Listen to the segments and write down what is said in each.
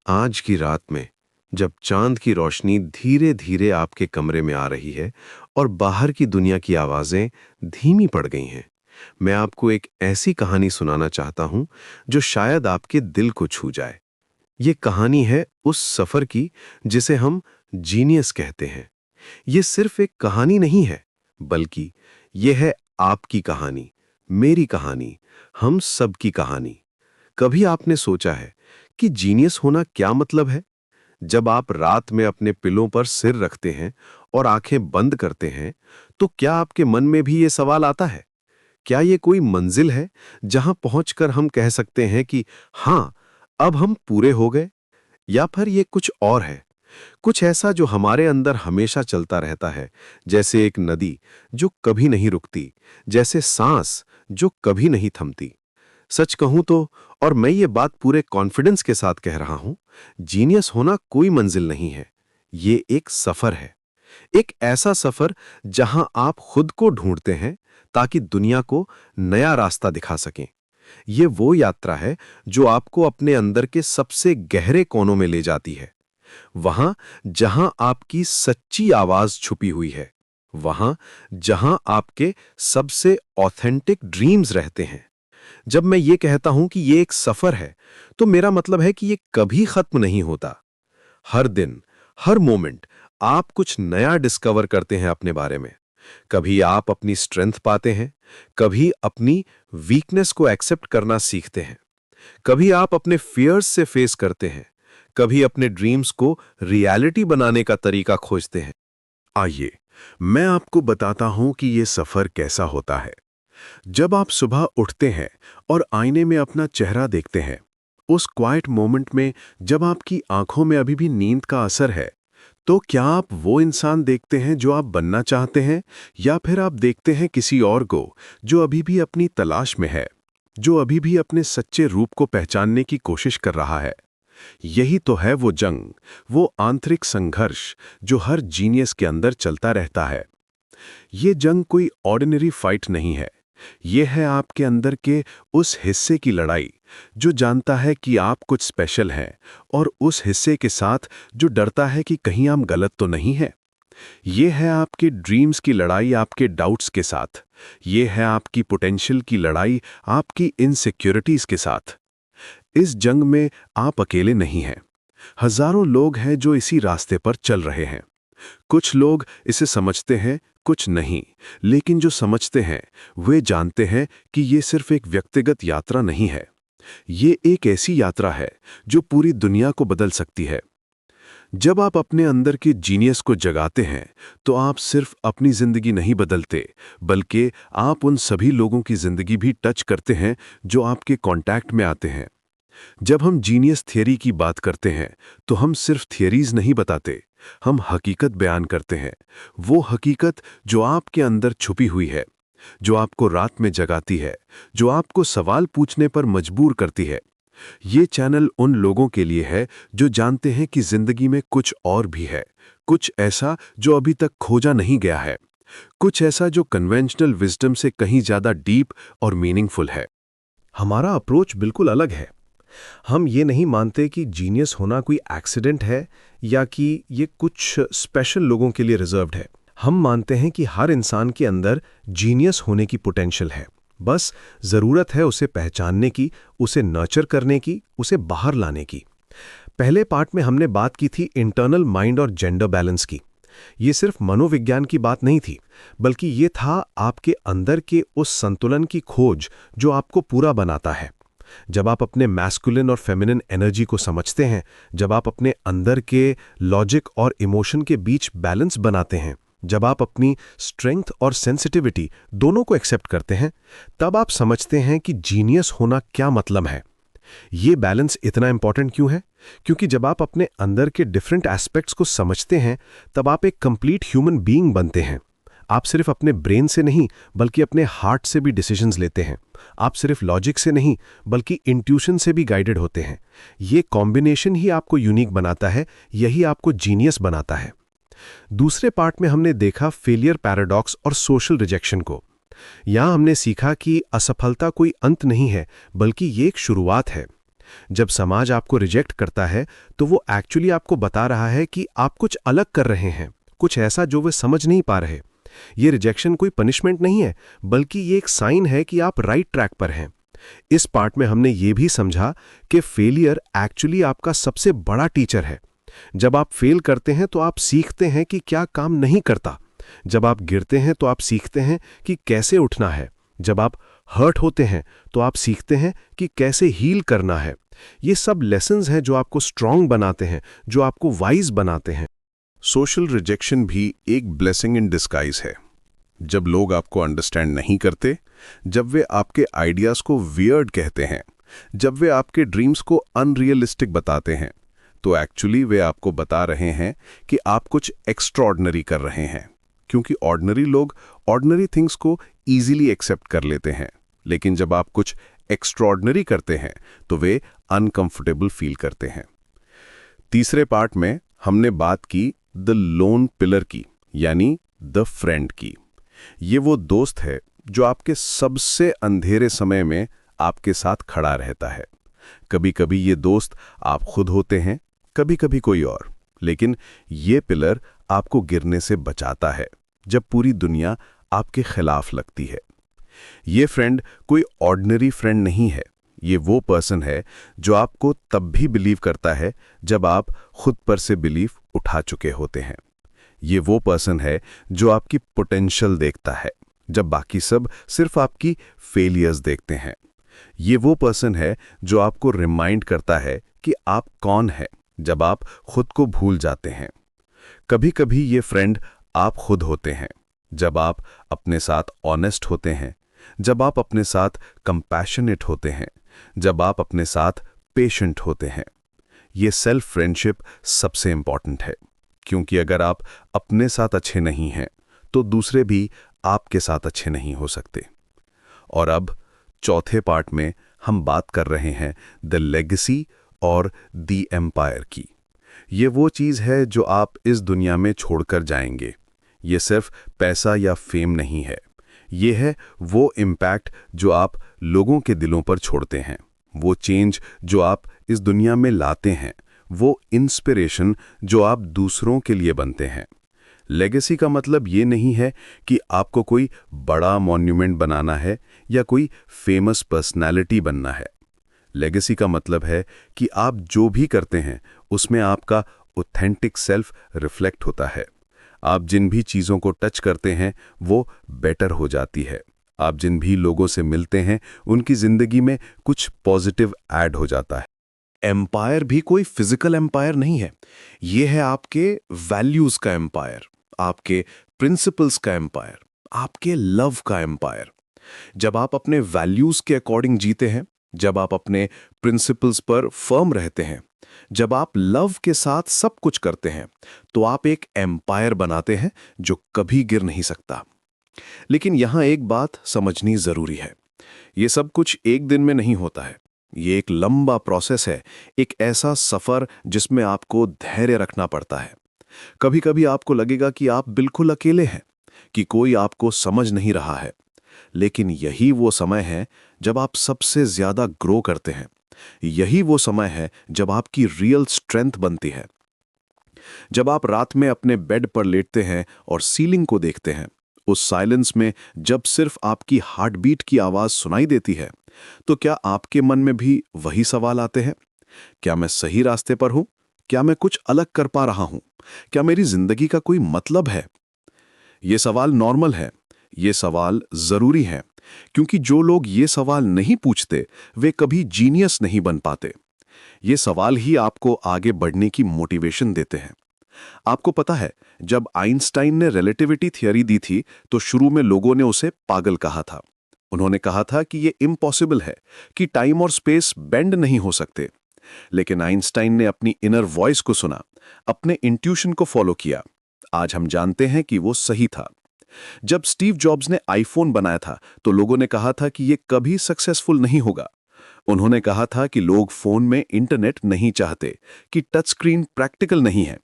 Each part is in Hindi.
आज की रात में जब चांद की रोशनी धीरे धीरे आपके कमरे में आ रही है और बाहर की दुनिया की आवाजें धीमी पड़ गई हैं, मैं आपको एक ऐसी कहानी सुनाना चाहता हूं जो शायद आपके दिल को छू जाए। ये कहानी है उस सफर की जिसे हम जीनियस कहते हैं। ये सिर्फ एक कहानी नहीं है, बल्कि ये है आपकी कहानी, मेरी कहानी, हम सबकी कहानी। कभी आपने सोचा है कि जीनियस होना क्या मतलब है? जब आप रात में अपने पिलों पर सिर रखते हैं और आंखें बंद करते हैं, तो क्या आपके मन में भी ये सवाल आता है? क्या ये कोई मंजिल है जहां पहुंचकर हम कह सकते हैं कि हाँ, अब हम पूरे हो गए? या फिर ये कुछ और है, कुछ ऐसा जो हमारे अंदर हमेशा चलता रहता है, जैसे एक नदी जो कभी नहीं रुकती, जैसे सांस जो कभी नहीं थमती? सच कहूं तो, और मैं ये बात पूरे कॉन्फिडेंस के साथ कह रहा हूं, जीनियस होना कोई मंजिल नहीं है। ये एक सफर है। एक ऐसा सफर जहां आप खुद को ढूंढते हैं ताकि दुनिया को नया रास्ता दिखा सकें। ये वो यात्रा है जो आपको अपने अंदर के सबसे गहरे कोनों में ले जाती है। वहां जहां आपकी सच्ची आवाज छुपी हुई है। वहां जहां आपके सबसे ऑथेंटिक ड्रीम्स रहते हैं। जब मैं ये कहता हूं कि ये एक सफर है, तो मेरा मतलब है कि ये कभी खत्म नहीं होता। हर दिन, हर मोमेंट आप कुछ नया डिस्कवर करते हैं अपने बारे में। कभी आप अपनी स्ट्रेंथ पाते हैं, कभी अपनी वीकनेस को एक्सेप्ट करना सीखते हैं, कभी आप अपने फियर्स से फेस करते हैं, कभी अपने ड्रीम्स को रियलिटी बनाने का तरीका खोजते हैं। आइए, मैं आपको बताता हूं कि ये सफर कैसा होता है। जब आप सुबह उठते हैं और आईने में अपना चेहरा देखते हैं, उस क्वाइट मोमेंट में जब आपकी आंखों में अभी भी नींद का असर है, तो क्या आप वो इंसान देखते हैं जो आप बनना चाहते हैं, या फिर आप देखते हैं किसी और को जो अभी भी अपनी तलाश में है, जो अभी भी अपने सच्चे रूप को पहचानने की कोशिश कर रहा है? यही तो है वो जंग, वो आंतरिक संघर्ष जो हर जीनियस के अंदर चलता रहता है। ये जंग कोई ऑर्डिनरी फाइट नहीं है। ये है आपके अंदर के उस हिस्से की लड़ाई जो जानता है कि आप कुछ स्पेशल हैं, और उस हिस्से के साथ जो डरता है कि कहीं आप गलत तो नहीं हैं। ये है आपके ड्रीम्स की लड़ाई आपके डाउट्स के साथ। ये है आपकी पोटेंशियल की लड़ाई आपकी इनसिक्योरिटीज के साथ। इस जंग में आप अकेले नहीं हैं। हजारों लोग हैं जो इसी रास्ते पर चल रहे हैं। कुछ लोग इसे समझते हैं, कुछ नहीं, लेकिन जो समझते हैं वे जानते हैं कि ये सिर्फ एक व्यक्तिगत यात्रा नहीं है। ये एक ऐसी यात्रा है जो पूरी दुनिया को बदल सकती है। जब आप अपने अंदर के जीनियस को जगाते हैं, तो आप सिर्फ अपनी जिंदगी नहीं बदलते, बल्कि आप उन सभी लोगों की जिंदगी भी टच करते हैं जो आपके कांटेक्ट में आते हैं। जब हम जीनियस थियरी की बात करते हैं, तो हम सिर्फ थियरीज नहीं बताते, हम हकीकत बयान करते हैं। वो हकीकत जो आपके अंदर छुपी हुई है, जो आपको रात में जगाती है, जो आपको सवाल पूछने पर मजबूर करती है। ये चैनल उन लोगों के लिए है जो जानते हैं कि जिंदगी में कुछ और भी है, कुछ ऐसा जो अभी तक खोजा नहीं गया है, कुछ ऐसा जो कन्वेंशनल विजडम से कहीं ज्यादा डीप और मीनिंगफुल है। हमारा अप्रोच बिल्कुल अलग है। हम ये नहीं मानते कि जीनियस होना कोई एक्सीडेंट है या कि ये कुछ स्पेशल लोगों के लिए रिजर्व्ड है। हम मानते हैं कि हर इंसान के अंदर जीनियस होने की पोटेंशियल है। बस ज़रूरत है उसे पहचानने की, उसे नर्चर करने की, उसे बाहर लाने की। पहले पार्ट में हमने बात की थी इंटरनल माइंड और जेंडर बैलेंस की। ये सिर्फ मनोविज्ञान की बात नहीं थी, बल्कि ये था आपके अंदर के उस संतुलन की खोज जो आपको पूरा बनाता है। जब आप अपने मैस्कुलिन और फेमिनिन एनर्जी को समझते हैं, जब आप अपने अंदर के लॉजिक और इमोशन के बीच बैलेंस बनाते हैं, जब आप अपनी स्ट्रेंथ और सेंसिटिविटी दोनों को एक्सेप्ट करते हैं, तब आप समझते हैं कि जीनियस होना क्या मतलब है। ये बैलेंस इतना इंपॉर्टेंट क्यों है? क्योंकि जब आप अपने अंदर के डिफरेंट एस्पेक्ट्स को समझते हैं, तब आप एक कंप्लीट ह्यूमन बीइंग बनते हैं। आप सिर्फ अपने ब्रेन से नहीं, बल्कि अपने हार्ट से भी डिसीजंस लेते हैं। आप सिर्फ लॉजिक से नहीं, बल्कि इंट्यूशन से भी गाइडेड होते हैं। ये कॉम्बिनेशन ही आपको यूनिक बनाता है, यही आपको जीनियस बनाता है। दूसरे पार्ट में हमने देखा फेलियर पैराडॉक्स और सोशल रिजेक्शन को। यहां हमने सीखा कि असफलता कोई अंत नहीं है, बल्कि ये एक शुरुआत है। जब समाज आपको रिजेक्ट करता है तो वो एक्चुअली आपको बता रहा है कि आप कुछ अलग कर रहे हैं, कुछ ऐसा जो वे समझ नहीं पा रहे। ये रिजेक्शन कोई पनिशमेंट नहीं है, बल्कि ये एक साइन है कि आप राइट ट्रैक पर हैं। इस पार्ट में हमने ये भी समझा कि फेलियर एक्चुअली आपका सबसे बड़ा टीचर है। जब आप फेल करते हैं तो आप सीखते हैं कि क्या काम नहीं करता। जब आप गिरते हैं तो आप सीखते हैं कि कैसे उठना है। जब आप हर्ट होते हैं तो आप सीखते हैं कि कैसे हील करना है। ये सब लेसन्स हैं जो आपको स्ट्रांग बनाते हैं, जो आपको वाइज बनाते हैं। सोशल रिजेक्शन भी एक ब्लेसिंग इन डिस्गाइज है। जब लोग आपको अंडरस्टैंड नहीं करते, जब वे आपके आइडियाज़ को वियर्ड कहते हैं, जब वे आपके ड्रीम्स को अनरियलिस्टिक बताते हैं, तो एक्चुअली वे आपको बता रहे हैं कि आप कुछ एक्स्ट्रॉर्डनरी कर रहे हैं। क्योंकि ऑर्डिनरी लोग ऑर्डिनरी थिंग्स को ईजिली एक्सेप्ट कर लेते हैं, लेकिन जब आप कुछ एक्स्ट्रॉर्डनरी करते हैं तो वे अनकंफर्टेबल फील करते हैं। तीसरे पार्ट में हमने बात की द लोन पिलर की, यानी द फ्रेंड की। ये वो दोस्त है जो आपके सबसे अंधेरे समय में आपके साथ खड़ा रहता है। कभी कभी ये दोस्त आप खुद होते हैं, कभी कभी कोई और, लेकिन ये पिलर आपको गिरने से बचाता है जब पूरी दुनिया आपके खिलाफ लगती है। ये फ्रेंड कोई ऑर्डिनरी फ्रेंड नहीं है। ये वो पर्सन है जो आपको तब भी बिलीव करता है जब आप खुद पर से बिलीफ उठा चुके होते हैं। ये वो पर्सन है जो आपकी पोटेंशियल देखता है जब बाकी सब सिर्फ आपकी फेलियर्स देखते हैं। ये वो पर्सन है जो आपको रिमाइंड करता है कि आप कौन हैं जब आप खुद को भूल जाते हैं। कभी कभी ये फ्रेंड आप खुद होते हैं, जब आप अपने साथ ऑनेस्ट होते हैं, जब आप अपने साथ कंपैशनेट होते हैं, जब आप अपने साथ पेशेंट होते हैं। ये सेल्फ फ्रेंडशिप सबसे इंपॉर्टेंट है, क्योंकि अगर आप अपने साथ अच्छे नहीं हैं तो दूसरे भी आपके साथ अच्छे नहीं हो सकते। और अब चौथे पार्ट में हम बात कर रहे हैं द लेगेसी और द एम्पायर की। ये वो चीज़ है जो आप इस दुनिया में छोड़कर जाएंगे। ये सिर्फ पैसा या फेम नहीं है, ये है वो इम्पैक्ट जो आप लोगों के दिलों पर छोड़ते हैं, वो चेंज जो आप इस दुनिया में लाते हैं, वो इंस्पिरेशन जो आप दूसरों के लिए बनते हैं। लेगेसी का मतलब ये नहीं है कि आपको कोई बड़ा मॉन्यूमेंट बनाना है या कोई फेमस पर्सनैलिटी बनना है। लेगेसी का मतलब है कि आप जो भी करते हैं उसमें आपका ऑथेंटिक सेल्फ रिफ्लेक्ट होता है। आप जिन भी चीज़ों को टच करते हैं वो बेटर हो जाती है। आप जिन भी लोगों से मिलते हैं उनकी ज़िंदगी में कुछ पॉजिटिव ऐड हो जाता है। एम्पायर भी कोई फिजिकल एम्पायर नहीं है, ये है आपके वैल्यूज का एम्पायर, आपके प्रिंसिपल्स का एम्पायर, आपके लव का एम्पायर। जब आप अपने वैल्यूज के अकॉर्डिंग जीते हैं, जब आप अपने प्रिंसिपल्स पर फर्म रहते हैं, जब आप लव के साथ सब कुछ करते हैं, तो आप एक एम्पायर बनाते हैं जो कभी गिर नहीं सकता। लेकिन यहां एक बात समझनी जरूरी है, ये सब कुछ एक दिन में नहीं होता है। ये एक लंबा प्रोसेस है, एक ऐसा सफर जिसमें आपको धैर्य रखना पड़ता है। कभी कभी आपको लगेगा कि आप बिल्कुल अकेले हैं, कि कोई आपको समझ नहीं रहा है, लेकिन यही वो समय है जब आप सबसे ज्यादा ग्रो करते हैं। यही वो समय है जब आपकी रियल स्ट्रेंथ बनती है। जब आप रात में अपने बेड पर लेटते हैं और सीलिंग को देखते हैं, उस साइलेंस में जब सिर्फ आपकी हार्ट बीट की आवाज सुनाई देती है, तो क्या आपके मन में भी वही सवाल आते हैं? क्या मैं सही रास्ते पर हूं? क्या मैं कुछ अलग कर पा रहा हूं? क्या मेरी जिंदगी का कोई मतलब है? ये सवाल नॉर्मल है, ये सवाल जरूरी है, क्योंकि जो लोग ये सवाल नहीं पूछते वे कभी जीनियस नहीं बन पाते। ये सवाल ही आपको आगे बढ़ने की मोटिवेशन देते हैं। आपको पता है, जब आइंस्टाइन ने रिलेटिविटी थ्योरी दी थी तो शुरू में लोगों ने उसे पागल कहा था। उन्होंने कहा था कि ये इम्पॉसिबल है, कि टाइम और स्पेस बेंड नहीं हो सकते। लेकिन आइंस्टाइन ने अपनी इनर वॉइस को सुना, अपने इंट्यूशन को फॉलो किया। आज हम जानते हैं कि वो सही था। जब स्टीव जॉब्स ने आईफोन बनाया था तो लोगों ने कहा था कि ये कभी सक्सेसफुल नहीं होगा। उन्होंने कहा था कि लोग फोन में इंटरनेट नहीं चाहते, कि टच स्क्रीन प्रैक्टिकल नहीं है।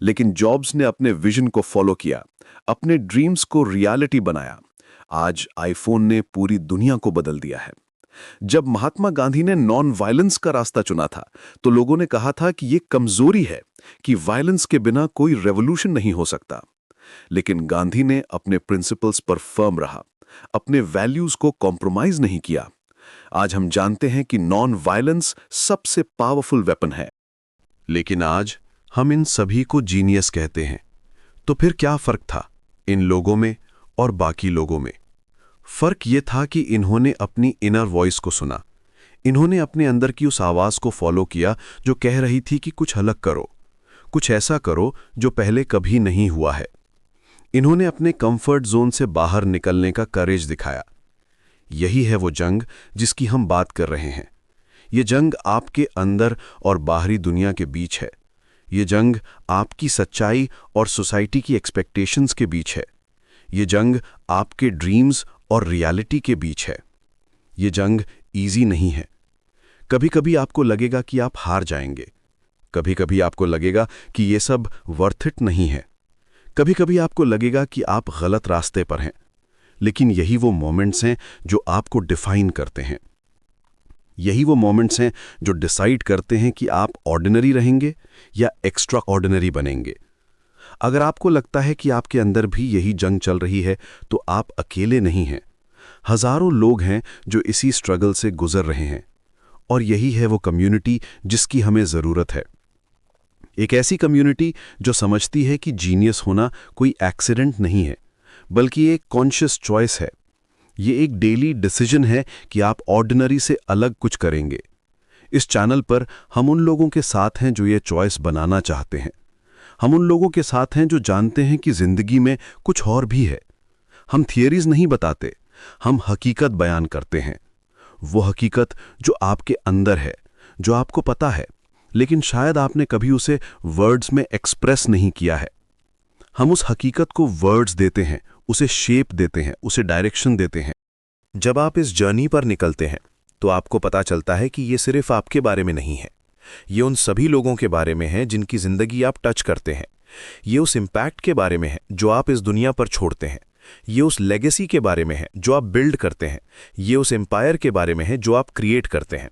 लेकिन जॉब्स ने अपने विजन को फॉलो किया, अपने ड्रीम्स को रियलिटी बनाया। आज आईफोन ने पूरी दुनिया को बदल दिया है। जब महात्मा गांधी ने नॉन वायलेंस का रास्ता चुना था तो लोगों ने कहा था कि ये कमजोरी है, कि वायलेंस के बिना कोई रेवोल्यूशन नहीं हो सकता। लेकिन गांधी ने अपने प्रिंसिपल्स पर फर्म रहा, अपने वैल्यूज को कॉम्प्रोमाइज नहीं किया। आज हम जानते हैं कि नॉन वायलेंस सबसे पावरफुल वेपन है। लेकिन आज हम इन सभी को जीनियस कहते हैं। तो फिर क्या फर्क था इन लोगों में और बाकी लोगों में? फर्क ये था कि इन्होंने अपनी इनर वॉइस को सुना। इन्होंने अपने अंदर की उस आवाज को फॉलो किया जो कह रही थी कि कुछ अलग करो, कुछ ऐसा करो जो पहले कभी नहीं हुआ है। इन्होंने अपने कंफर्ट जोन से बाहर निकलने का करेज दिखाया। यही है वो जंग जिसकी हम बात कर रहे हैं। ये जंग आपके अंदर और बाहरी दुनिया के बीच है। ये जंग आपकी सच्चाई और सोसाइटी की एक्सपेक्टेशंस के बीच है। ये जंग आपके ड्रीम्स और रियलिटी के बीच है। ये जंग इजी नहीं है। कभी कभी आपको लगेगा कि आप हार जाएंगे। कभी कभी आपको लगेगा कि ये सब वर्थ इट नहीं है। कभी कभी आपको लगेगा कि आप गलत रास्ते पर हैं। लेकिन यही वो मोमेंट्स हैं जो आपको डिफाइन करते हैं। यही वो मोमेंट्स हैं जो डिसाइड करते हैं कि आप ऑर्डिनरी रहेंगे या एक्स्ट्रा ऑर्डिनरी बनेंगे। अगर आपको लगता है कि आपके अंदर भी यही जंग चल रही है तो आप अकेले नहीं हैं। हजारों लोग हैं जो इसी स्ट्रगल से गुजर रहे हैं। और यही है वो कम्युनिटी जिसकी हमें ज़रूरत है। एक ऐसी कम्युनिटी जो समझती है कि जीनियस होना कोई एक्सीडेंट नहीं है, बल्कि एक कॉन्शियस चॉइस है। ये एक डेली डिसीजन है कि आप ऑर्डिनरी से अलग कुछ करेंगे। इस चैनल पर हम उन लोगों के साथ हैं जो ये चॉइस बनाना चाहते हैं। हम उन लोगों के साथ हैं जो जानते हैं कि जिंदगी में कुछ और भी है। हम थियरीज नहीं बताते, हम हकीकत बयान करते हैं। वो हकीकत जो आपके अंदर है, जो आपको पता है, लेकिन शायद आपने कभी उसे वर्ड्स में एक्सप्रेस नहीं किया है। हम उस हकीकत को वर्ड्स देते हैं, उसे शेप देते हैं, उसे डायरेक्शन देते हैं। जब आप इस जर्नी पर निकलते हैं तो आपको पता चलता है कि ये सिर्फ आपके बारे में नहीं है। ये उन सभी लोगों के बारे में है जिनकी जिंदगी आप टच करते हैं। ये उस इम्पैक्ट के बारे में है जो आप इस दुनिया पर छोड़ते हैं। ये उस लेगेसी के बारे में है जो आप बिल्ड करते हैं। ये उस एम्पायर के बारे में है जो आप क्रिएट करते हैं।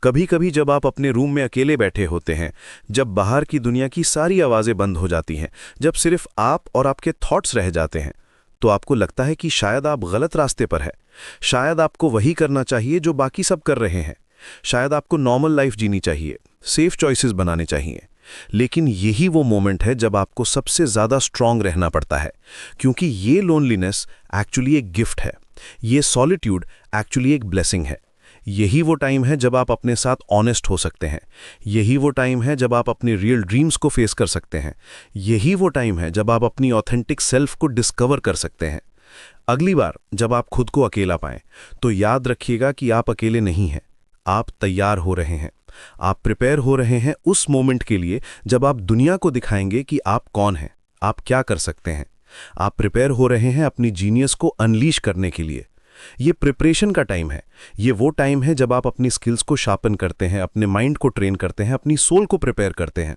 कभी कभी जब आप अपने रूम में अकेले बैठे होते हैं, जब बाहर की दुनिया की सारी आवाज़ें बंद हो जाती हैं, जब सिर्फ आप और आपके थॉट्स रह जाते हैं, तो आपको लगता है कि शायद आप गलत रास्ते पर हैं। शायद आपको वही करना चाहिए जो बाकी सब कर रहे हैं। शायद आपको नॉर्मल लाइफ जीनी चाहिए, सेफ चॉइसेस बनाने चाहिए। लेकिन यही वो मोमेंट है जब आपको सबसे ज़्यादा स्ट्रांग रहना पड़ता है, क्योंकि ये लोनलीनेस एक्चुअली एक गिफ्ट है। ये सॉलिट्यूड एक्चुअली एक ब्लेसिंग है। यही वो टाइम है जब आप अपने साथ ऑनेस्ट हो सकते हैं। यही वो टाइम है जब आप अपने रियल ड्रीम्स को फेस कर सकते हैं। यही वो टाइम है जब आप अपनी ऑथेंटिक सेल्फ को डिस्कवर कर सकते हैं। अगली बार जब आप खुद को अकेला पाएं तो याद रखिएगा कि आप अकेले नहीं हैं। आप तैयार हो रहे हैं, आप प्रिपेयर हो रहे हैं उस मोमेंट के लिए जब आप दुनिया को दिखाएंगे कि आप कौन हैं, आप क्या कर सकते हैं। आप प्रिपेयर हो रहे हैं अपनी जीनियस को अनलीश करने के लिए। ये प्रिपरेशन का टाइम है। ये वो टाइम है जब आप अपनी स्किल्स को शार्पन करते हैं, अपने माइंड को ट्रेन करते हैं, अपनी सोल को प्रिपेयर करते हैं।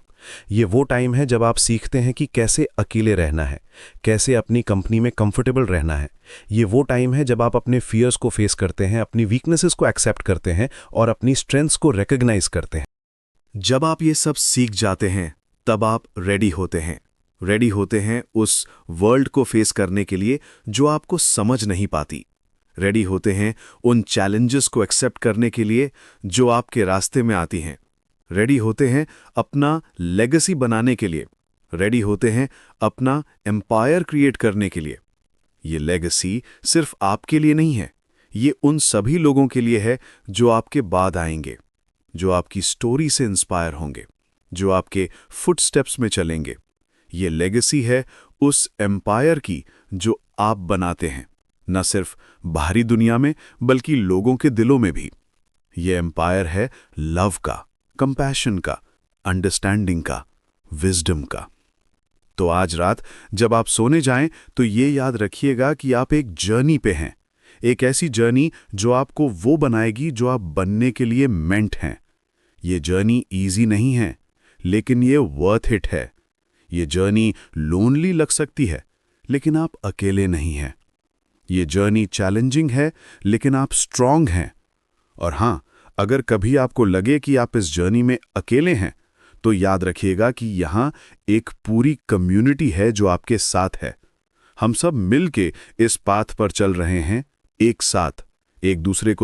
ये वो टाइम है जब आप सीखते हैं कि कैसे अकेले रहना है, कैसे अपनी कंपनी में कंफर्टेबल रहना है। ये वो टाइम है जब आप अपने फियर्स को फेस करते हैं, अपनी वीकनेसेस को एक्सेप्ट करते हैं और अपनी स्ट्रेंथ्स को रिकॉग्नाइज करते हैं। जब आप ये सब सीख जाते हैं तब आप रेडी होते हैं। रेडी होते हैं उस वर्ल्ड को फेस करने के लिए जो आपको समझ नहीं पाती। रेडी होते हैं उन चैलेंजेस को एक्सेप्ट करने के लिए जो आपके रास्ते में आती हैं। रेडी होते हैं अपना लेगेसी बनाने के लिए। रेडी होते हैं अपना एम्पायर क्रिएट करने के लिए। ये लेगेसी सिर्फ आपके लिए नहीं है, ये उन सभी लोगों के लिए है जो आपके बाद आएंगे, जो आपकी स्टोरी से इंस्पायर होंगे, जो आपके फुटस्टेप्स में चलेंगे। ये लेगेसी है उस एम्पायर की जो आप बनाते हैं, न सिर्फ बाहरी दुनिया में बल्कि लोगों के दिलों में भी। ये एम्पायर है लव का, कंपैशन का, अंडरस्टैंडिंग का, विजडम का। तो आज रात जब आप सोने जाएं तो ये याद रखिएगा कि आप एक जर्नी पे हैं। एक ऐसी जर्नी जो आपको वो बनाएगी जो आप बनने के लिए मेंट हैं। ये जर्नी इजी नहीं है, लेकिन ये वर्थ इट है। ये जर्नी लोनली लग सकती है, लेकिन आप अकेले नहीं हैं। ये जर्नी चैलेंजिंग है, लेकिन आप स्ट्रांग हैं। और हाँ, अगर कभी आपको लगे कि आप इस जर्नी में अकेले हैं, तो याद रखिएगा कि यहाँ एक पूरी कम्युनिटी है जो आपके साथ है। हम सब मिल के इस पाथ पर चल रहे हैं, एक साथ, एक दूसरे को